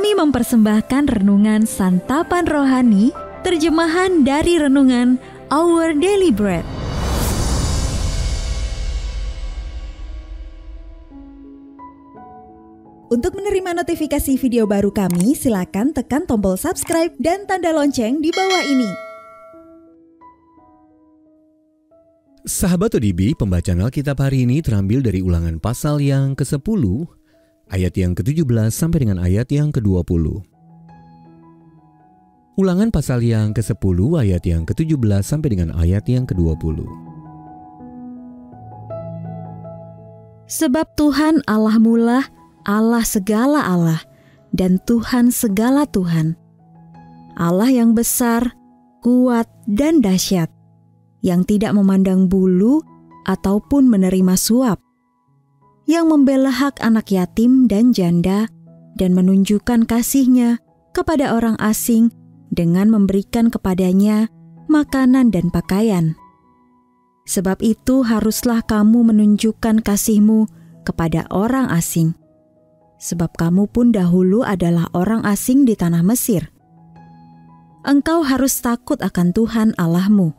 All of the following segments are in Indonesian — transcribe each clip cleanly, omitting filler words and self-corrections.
Kami mempersembahkan renungan Santapan Rohani, terjemahan dari renungan Our Daily Bread. Untuk menerima notifikasi video baru kami, silakan tekan tombol subscribe dan tanda lonceng di bawah ini. Sahabat ODB, pembacaan Alkitab hari ini terambil dari Ulangan pasal yang ke-10, ayat yang ke-17 sampai dengan ayat yang ke-20. Ulangan pasal yang ke-10, ayat yang ke-17 sampai dengan ayat yang ke-20. Sebab Tuhan Allahmu lah Allah segala Allah dan Tuhan segala Tuhan. Allah yang besar, kuat dan dahsyat, yang tidak memandang bulu ataupun menerima suap, yang membela hak anak yatim dan janda dan menunjukkan kasih-Nya kepada orang asing dengan memberikan kepadanya makanan dan pakaian. Sebab itu haruslah kamu menunjukkan kasih-Mu kepada orang asing, sebab kamu pun dahulu adalah orang asing di tanah Mesir. Engkau harus takut akan Tuhan Allahmu.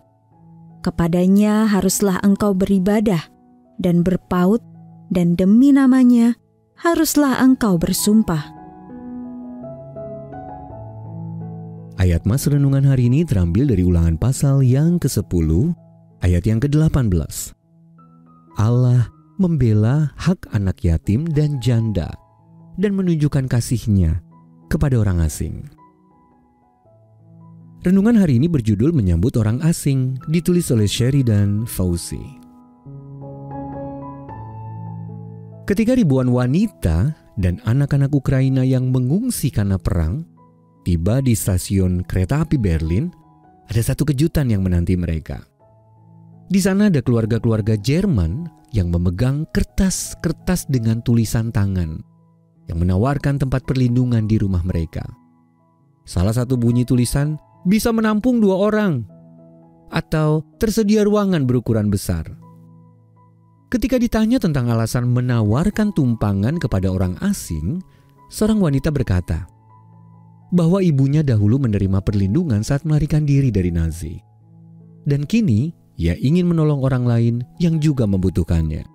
Kepadanya haruslah engkau beribadah dan berpaut, dan demi namanya haruslah engkau bersumpah. Ayat mas renungan hari ini terambil dari Ulangan pasal yang ke-10, ayat yang ke-18. Allah membela hak anak yatim dan janda dan menunjukkan kasih-Nya kepada orang asing. Renungan hari ini berjudul Menyambut Orang Asing, ditulis oleh Sheridan Fauzi. Ketika ribuan wanita dan anak-anak Ukraina yang mengungsi karena perang tiba di stasiun kereta api Berlin, ada satu kejutan yang menanti mereka. Di sana ada keluarga-keluarga Jerman yang memegang kertas-kertas dengan tulisan tangan yang menawarkan tempat perlindungan di rumah mereka. Salah satu bunyi tulisan, bisa menampung 2 orang, atau tersedia ruangan berukuran besar. Ketika ditanya tentang alasan menawarkan tumpangan kepada orang asing, seorang wanita berkata bahwa ibunya dahulu menerima perlindungan saat melarikan diri dari Nazi. Dan kini ia ingin menolong orang lain yang juga membutuhkannya.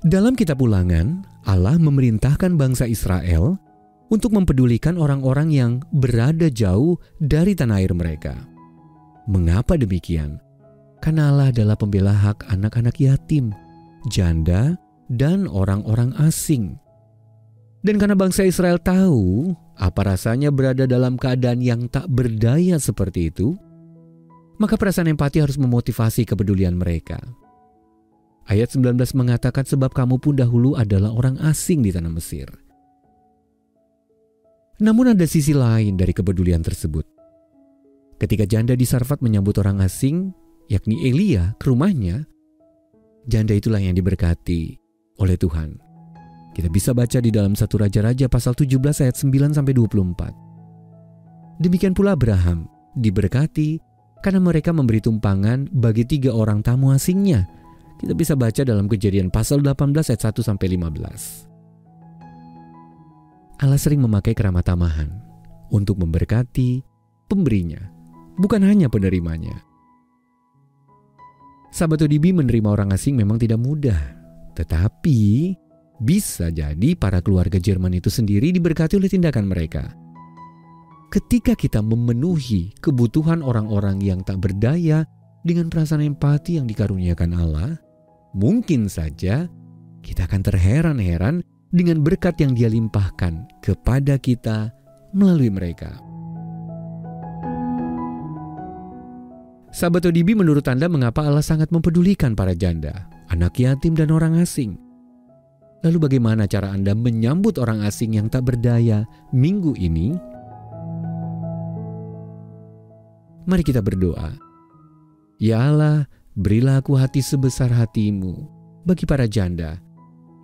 Dalam kitab Ulangan, Allah memerintahkan bangsa Israel untuk mempedulikan orang-orang yang berada jauh dari tanah air mereka. Mengapa demikian? Karena Allah adalah pembela hak anak-anak yatim, janda, dan orang-orang asing. Dan karena bangsa Israel tahu apa rasanya berada dalam keadaan yang tak berdaya seperti itu, maka perasaan empati harus memotivasi kepedulian mereka. Ayat 19 mengatakan, sebab kamu pun dahulu adalah orang asing di tanah Mesir. Namun ada sisi lain dari kepedulian tersebut. Ketika janda di Sarfat menyambut orang asing, yakni Elia, ke rumahnya, janda itulah yang diberkati oleh Tuhan. Kita bisa baca di dalam 1 Raja-Raja pasal 17 ayat 9-24. Demikian pula Abraham diberkati karena mereka memberi tumpangan bagi 3 orang tamu asingnya. Kita bisa baca dalam Kejadian pasal 18 ayat 1-15. Allah sering memakai keramah tamahan untuk memberkati pemberinya, bukan hanya penerimanya. Sahabat ODB, menerima orang asing memang tidak mudah, tetapi bisa jadi para keluarga Jerman itu sendiri diberkati oleh tindakan mereka. Ketika kita memenuhi kebutuhan orang-orang yang tak berdaya dengan perasaan empati yang dikaruniakan Allah, mungkin saja kita akan terheran-heran dengan berkat yang Dia limpahkan kepada kita melalui mereka. Sahabat ODB, menurut Anda mengapa Allah sangat mempedulikan para janda, anak yatim dan orang asing? Lalu bagaimana cara Anda menyambut orang asing yang tak berdaya minggu ini? Mari kita berdoa. Ya Allah, berilah aku hati sebesar hati-Mu bagi para janda,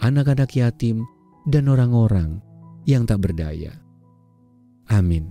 anak-anak yatim, dan orang-orang yang tak berdaya. Amin.